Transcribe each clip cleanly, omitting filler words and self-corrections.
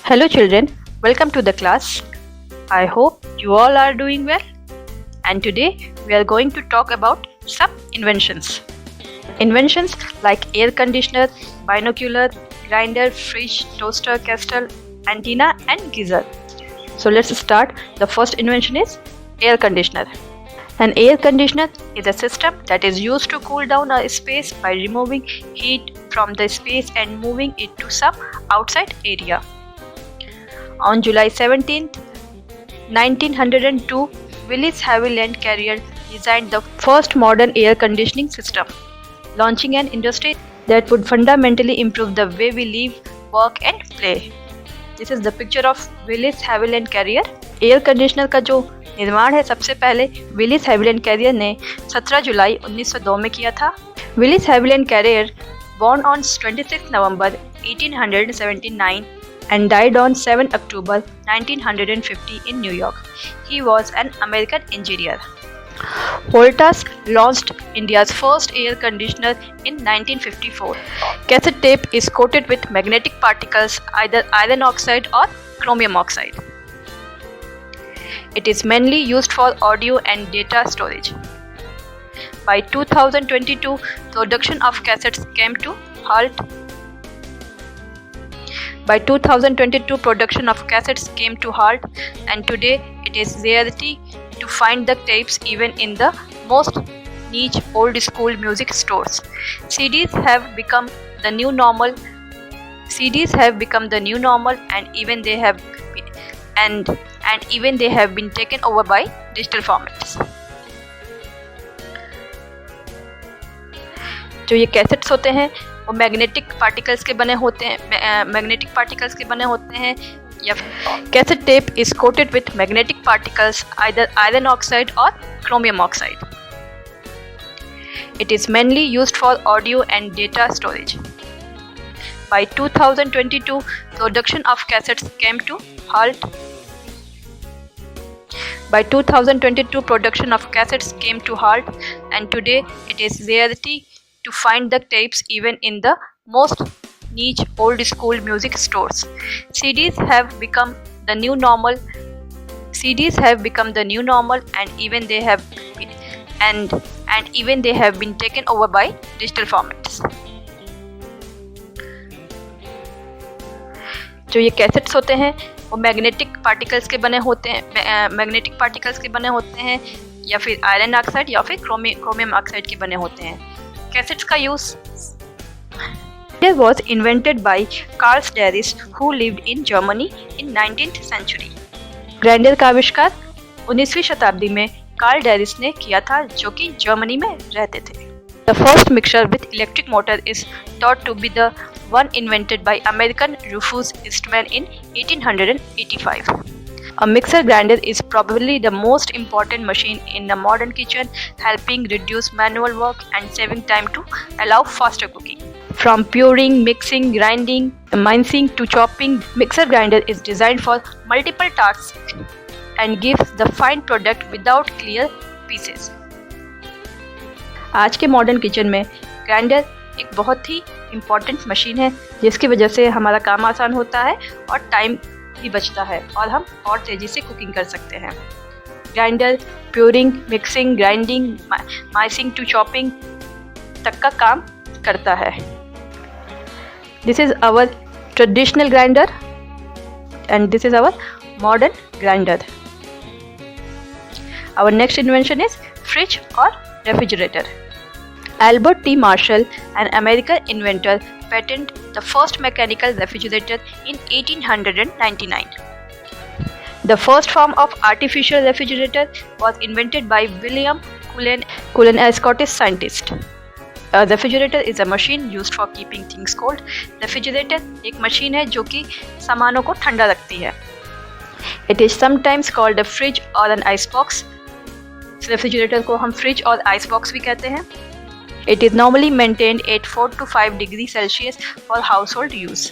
Hello children, welcome to the class. I hope you all are doing well. And today we are going to talk about some inventions. Inventions like air conditioner, binocular, grinder, fridge, toaster, kettle, antenna and geyser. So let's start. The first invention is air conditioner. An air conditioner is a system that is used to cool down a space by removing heat from the space and moving it to some outside area. On July 17, 1902, Willis Haviland Carrier designed the first modern air conditioning system, launching an industry that would fundamentally improve the way we live, work and play. This is the picture of Willis Haviland Carrier. Air conditioner का जो निर्माण है सबसे पहले Willis Haviland career ने 17 जुलाई 1902 में किया था. Willis Haviland Carrier born on 26 November 1879 and died on 7 October 1950 in New York. He was an American engineer. Voltas launched India's first air conditioner in 1954. Cassette tape is coated with magnetic particles, either iron oxide or chromium oxide. It is mainly used for audio and data storage. By 2022, production of cassettes came to halt. And today it is rarity to find the tapes even in the most niche old school music stores. CDs have become the new normal and even they have been taken over by digital formats. जो ये cassettes होते हैं वो magnetic particles के बने होते हैं या cassette tape is coated with magnetic particles either iron oxide और chromium oxide. It is mainly used for audio and data storage. By 2022, production of cassettes came to halt. And today it is rarity to find the tapes even in the most niche old school music stores. CDs have become the new normal and even they have been taken over by digital formats. जो ये cassettes होते हैं वो magnetic particles के बने होते हैं या फिर आयरन ऑक्साइड या फिर क्रोमियम ऑक्साइड के बने होते हैं. कैसेट्स का use It was invented by Carl Darius, who lived in Germany in 19th century. Grinder का आविष्कार 19वीं शताब्दी में कार्ल डेरिस ने किया था, जो कि जर्मनी में रहते थे. The first mixer with electric motor is thought to be the one invented by American Rufus Eastman in 1885. A mixer grinder is probably the most important machine in the modern kitchen, helping reduce manual work and saving time to allow faster cooking. From puring, mixing, grinding, mincing to chopping, mixer grinder is designed for multiple tasks and gives the fine product without clear pieces. आज के modern kitchen में grinder एक बहुत ही important machine है, जिसकी वजह से हमारा काम आसान होता है और टाइम भी बचता है और हम और तेज़ी से कुकिंग कर सकते हैं. Grinder pureeing, mixing, grinding, mincing to chopping तक का काम करता है. This is our traditional grinder and this is our modern grinder. Our next invention is fridge और refrigerator. Albert T. Marshall, an American inventor, patented the first mechanical refrigerator in 1899. The first form of artificial refrigerator was invented by William Cullen, a Scottish scientist. A refrigerator is a machine used for keeping things cold. Refrigerator एक machine है जो कि सामानों को ठंडा रखती है. It is sometimes called a fridge or an icebox. Refrigerator को हम फ्रिज और आइस बॉक्स भी कहते हैं. It is normally maintained at 4 to 5 degrees Celsius for household use.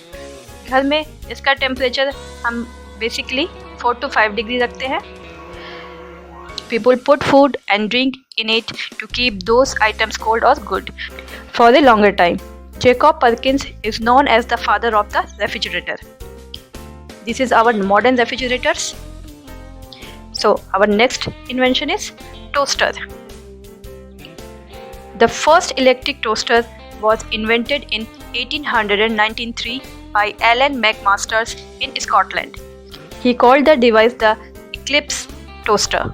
घर में इसका टेम्परेचर हम बेसिकली 4 to 5 डिग्री रखते हैं. People put food and drink in it to keep those items cold or good for a longer time. Jacob Perkins is known as the father of the refrigerator. this is our modern refrigerators. So our next invention is toaster. The first electric toaster was invented in 1893 by Alan McMasters in Scotland. He called the device the Eclipse toaster.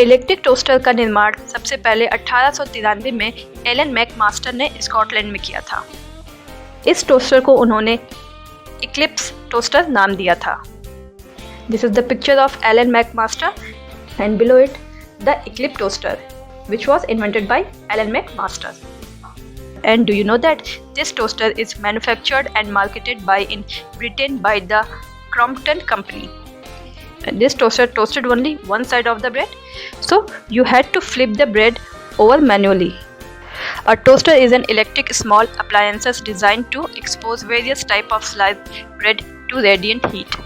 Electric toaster का निर्माण सबसे पहले 1893 में Elon McMaster ने Scotland में किया था। इस टोस्टर को उन्होंने इक्लिप्स टोस्टर नाम दिया था। This is the picture of Alan MacMaster and below it the Eclipse toaster which was invented by Alan McMaster. And do you know that this toaster is manufactured and marketed in Britain by the Crompton Company. And this toaster toasted only one side of the bread, so you had to flip the bread over manually. A toaster is an electric small appliance designed to expose various types of sliced bread to radiant heat,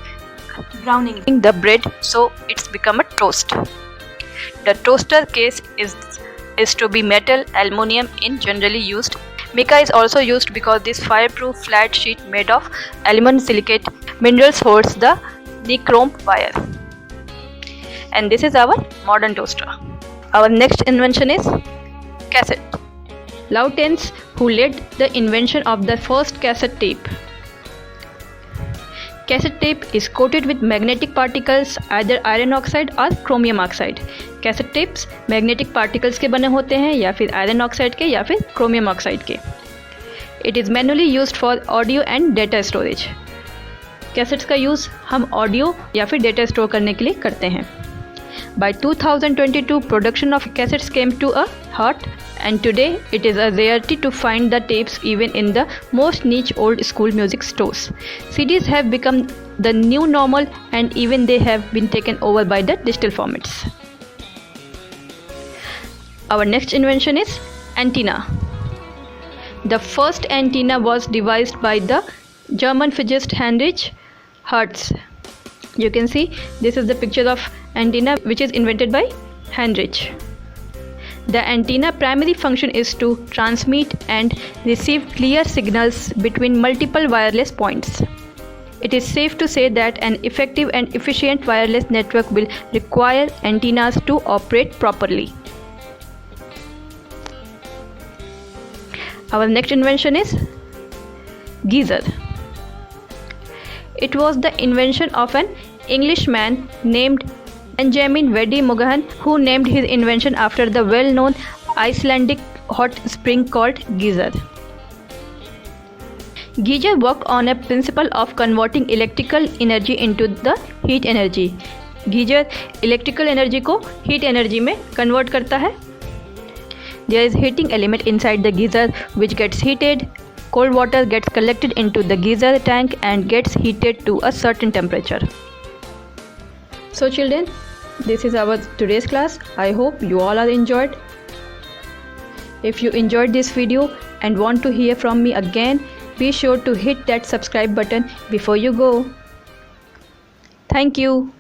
browning the bread so it's become a toast. The toaster case is to be metal, aluminium in generally used. Mica is also used because this fireproof flat sheet made of aluminum silicate minerals holds the nichrome wire. And this is our modern toaster. Our next invention is cassette. Lawrence, who led the invention of the first cassette tape. Cassette tape is coated with magnetic particles, either iron oxide or chromium oxide. Cassette tapes magnetic particles के बने होते हैं या फिर iron oxide के या फिर chromium oxide के. It is manually used for audio and data storage. Cassettes का यूज़ हम ऑडियो या फिर डेटा स्टोर करने के लिए करते हैं. By 2022, production of cassettes came to a halt, and today it is a rarity to find the tapes even in the most niche old school music stores. CDs have become the new normal, and even they have been taken over by the digital formats. Our next invention is antenna. The first antenna was devised by the German physicist Heinrich Hertz. You can see this is the picture of antenna which is invented by Heinrich. The antenna primary function is to transmit and receive clear signals between multiple wireless points. It is safe to say that an effective and efficient wireless network will require antennas to operate properly. Our next invention is geyser. It was the invention of an Englishman named Benjamin Weddy Mogahan, who named his invention after the well-known Icelandic hot spring called geyser. Geyser worked on a principle of converting electrical energy into the heat energy. Geyser electrical energy को heat energy में convert करता है. There is heating element inside the geyser which gets heated. Cold water gets collected into the geyser tank and gets heated to a certain temperature. So children, this is our today's class. I hope you all are enjoyed. If you enjoyed this video and want to hear from me again, be sure to hit that subscribe button before you go. Thank you.